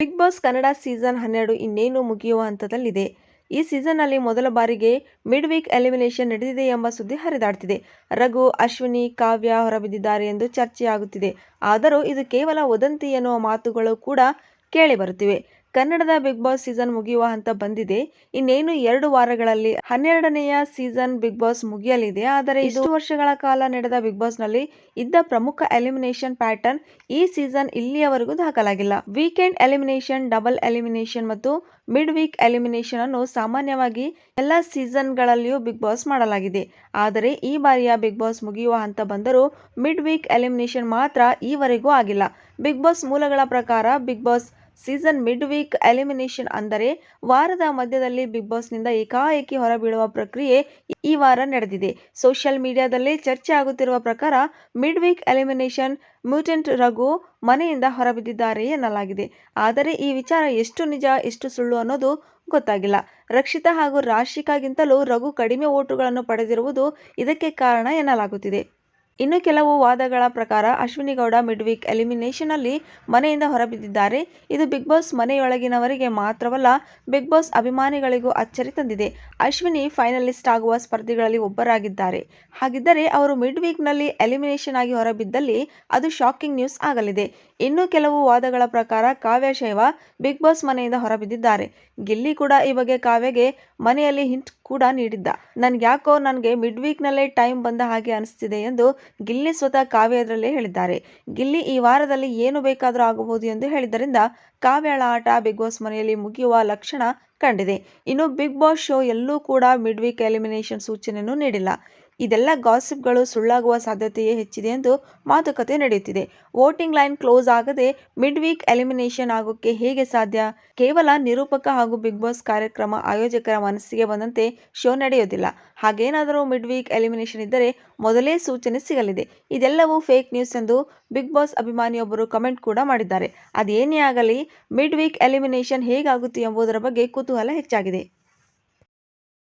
Big boss Kannada season 12 ಇನ್ನೇನು ಮುಗಿಯುವ ಹಂತದಲ್ಲಿದೆ. ಈ ಸೀಸನ್ನಲ್ಲಿ ಮೊದಲ ಬಾರಿಗೆ ಮಿಡ್ ವೀಕ್ ಎಲಿಮಿನೇಷನ್ ನಡೆದಿದೆ ಎಂಬ ಸುದ್ದಿ ಹರಿದಾಡ್ತಿದೆ. ರಘು, ಅಶ್ವಿನಿ, ಕಾವ್ಯ ಹೊರಬಿದ್ದಿದ್ದಾರೆ ಎಂದು ಚರ್ಚೆಯಾಗುತ್ತಿದೆ. ಆದರೂ ಇದು ಕೇವಲ ವದಂತಿ ಎನ್ನುವ ಮಾತುಗಳು ಕೂಡ ಕೇಳಿಬರುತ್ತಿವೆ. ಕನ್ನಡದ ಬಿಗ್ ಬಾಸ್ ಸೀಸನ್ ಮುಗಿಯುವ ಹಂತ ಬಂದಿದೆ. ಇನ್ನೇನು 2 ವಾರಗಳಲ್ಲಿ 12ನೇಯ ಸೀಸನ್ ಬಿಗ್ ಬಾಸ್ ಮುಗಿಯಲಿದೆ. ಆದರೆ ಇಷ್ಟು ವರ್ಷಗಳ ಕಾಲ ನಡೆದ ಬಿಗ್ ಬಾಸ್ನಲ್ಲಿ ಇದ್ದ ಪ್ರಮುಖ ಎಲಿಮಿನೇಷನ್ ಪ್ಯಾಟರ್ನ್ ಈ ಸೀಸನ್ ಇಲ್ಲಿಯವರೆಗೂ ದಾಖಲಾಗಿಲ್ಲ. ವೀಕೆಂಡ್ ಎಲಿಮಿನೇಷನ್, ಡಬಲ್ ಎಲಿಮಿನೇಷನ್ ಮತ್ತು ಮಿಡ್ ವೀಕ್ ಎಲಿಮಿನೇಷನ್ ಅನ್ನು ಸಾಮಾನ್ಯವಾಗಿ ಎಲ್ಲ ಸೀಸನ್ಗಳಲ್ಲಿಯೂ ಬಿಗ್ ಬಾಸ್ ಮಾಡಲಾಗಿದೆ. ಆದರೆ ಈ ಬಾರಿಯ ಬಿಗ್ ಬಾಸ್ ಮುಗಿಯುವ ಹಂತ ಬಂದರೂ ಮಿಡ್ ವೀಕ್ ಎಲಿಮಿನೇಷನ್ ಮಾತ್ರ ಈವರೆಗೂ ಆಗಿಲ್ಲ. ಬಿಗ್ ಬಾಸ್ ಮೂಲಗಳ ಪ್ರಕಾರ Bigg Boss season mid week elimination ಅಂದರೆ ವಾರದ ಮಧ್ಯದಲ್ಲಿ ಬಿಗ್ ಬಾಸ್ನಿಂದ ಏಕಾಏಕಿ ಹೊರಬೀಳುವ ಪ್ರಕ್ರಿಯೆ ಈ ವಾರ ನಡೆದಿದೆ. ಸೋಷಿಯಲ್ ಮೀಡಿಯಾದಲ್ಲಿ ಚರ್ಚೆ ಆಗುತ್ತಿರುವ ಪ್ರಕಾರ mid week elimination mutant Raghu ಮನೆಯಿಂದ ಹೊರಬಿದ್ದಿದ್ದಾರೆ ಎನ್ನಲಾಗಿದೆ. ಆದರೆ ಈ ವಿಚಾರ ಎಷ್ಟು ನಿಜ ಎಷ್ಟು ಸುಳ್ಳು ಅನ್ನೋದು ಗೊತ್ತಾಗಿಲ್ಲ. ರಕ್ಷಿತಾ ಹಾಗೂ ರಾಶಿಕಾಗಿಂತಲೂ ರಘು ಕಡಿಮೆ ವೋಟುಗಳನ್ನು ಪಡೆದಿರುವುದು ಇದಕ್ಕೆ ಕಾರಣ ಎನ್ನಲಾಗುತ್ತಿದೆ. ಇನ್ನು ಕೆಲವು ವಾದಗಳ ಪ್ರಕಾರ ಅಶ್ವಿನಿ ಗೌಡ ಮಿಡ್ ವೀಕ್ ಎಲಿಮಿನೇಷನ್ನಲ್ಲಿ ಮನೆಯಿಂದ ಹೊರಬಿದ್ದಿದ್ದಾರೆ. ಇದು ಬಿಗ್ ಬಾಸ್ ಮನೆಯೊಳಗಿನವರಿಗೆ ಮಾತ್ರವಲ್ಲ, ಬಿಗ್ ಬಾಸ್ ಅಭಿಮಾನಿಗಳಿಗೂ ಅಚ್ಚರಿ ತಂದಿದೆ. ಅಶ್ವಿನಿ ಫೈನಲಿಸ್ಟ್ ಆಗುವ ಸ್ಪರ್ಧಿಗಳಲ್ಲಿ ಒಬ್ಬರಾಗಿದ್ದಾರೆ. ಹಾಗಿದ್ದರೆ ಅವರು ಮಿಡ್ ವೀಕ್ನಲ್ಲಿ ಎಲಿಮಿನೇಷನ್ ಆಗಿ ಹೊರಬಿದ್ದಲ್ಲಿ ಅದು ಶಾಕಿಂಗ್ ನ್ಯೂಸ್ ಆಗಲಿದೆ. ಇನ್ನು ಕೆಲವು ವಾದಗಳ ಪ್ರಕಾರ ಕಾವ್ಯ ಶೈವ ಬಿಗ್ ಬಾಸ್ ಮನೆಯಿಂದ ಹೊರಬಿದ್ದಿದ್ದಾರೆ. ಗಿಲ್ಲಿ ಕೂಡ ಈ ಬಗ್ಗೆ ಕಾವ್ಯಗೆ ಮನೆಯಲ್ಲಿ ಹಿಂಟ್ ಕೂಡ ನೀಡಿದ್ದ. ನನಗೆ ಮಿಡ್ ವೀಕ್ನಲ್ಲೇ ಟೈಮ್ ಬಂದ ಹಾಗೆ ಅನಿಸ್ತಿದೆ ಎಂದು ಗಿಲ್ಲಿ ಸ್ವತಃ ಕಾವ್ಯ ಎದುರಲ್ಲೇ ಹೇಳಿದ್ದಾರೆ. ಗಿಲ್ಲಿ ಈ ವಾರದಲ್ಲಿ ಏನು ಬೇಕಾದರೂ ಆಗಬಹುದು ಎಂದು ಹೇಳಿದ್ದರಿಂದ ಕಾವ್ಯಳ ಆಟ ಬಿಗ್ ಬಾಸ್ ಮನೆಯಲ್ಲಿ ಮುಗಿಯುವ ಲಕ್ಷಣ ಕಂಡಿದೆ. ಇನ್ನು ಬಿಗ್ ಬಾಸ್ ಶೋ ಎಲ್ಲೂ ಕೂಡ ಮಿಡ್ ವೀಕ್ ಎಲಿಮಿನೇಷನ್ ಸೂಚನೆಯನ್ನು ನೀಡಿಲ್ಲ. ಇದೆಲ್ಲ ಗಾಸಿಪ್ಗಳು ಸುಳ್ಳಾಗುವ ಸಾಧ್ಯತೆಯೇ ಹೆಚ್ಚಿದೆ ಎಂದು ಮಾತುಕತೆ ನಡೆಯುತ್ತಿದೆ. ವೋಟಿಂಗ್ ಲೈನ್ ಕ್ಲೋಸ್ ಆಗದೆ ಮಿಡ್ ವೀಕ್ ಎಲಿಮಿನೇಷನ್ ಆಗೋಕ್ಕೆ ಹೇಗೆ ಸಾಧ್ಯ? ಕೇವಲ ನಿರೂಪಕ ಹಾಗೂ ಬಿಗ್ ಬಾಸ್ ಕಾರ್ಯಕ್ರಮ ಆಯೋಜಕರ ಮನಸ್ಸಿಗೆ ಬಂದಂತೆ ಶೋ ನಡೆಯೋದಿಲ್ಲ. ಹಾಗೇನಾದರೂ ಮಿಡ್ ವೀಕ್ ಎಲಿಮಿನೇಷನ್ ಇದ್ದರೆ ಮೊದಲೇ ಸೂಚನೆ ಸಿಗಲಿದೆ. ಇದೆಲ್ಲವೂ ಫೇಕ್ ನ್ಯೂಸ್ ಎಂದು ಬಿಗ್ ಬಾಸ್ ಅಭಿಮಾನಿಯೊಬ್ಬರು ಕಮೆಂಟ್ ಕೂಡ ಮಾಡಿದ್ದಾರೆ. ಅದೇನೇ ಆಗಲಿ ಮಿಡ್ ವೀಕ್ ಎಲಿಮಿನೇಷನ್ ಹೇಗಾಗುತ್ತೆ ಎಂಬುದರ ಬಗ್ಗೆ ಕುತೂಹಲ ಹೆಚ್ಚಾಗಿದೆ.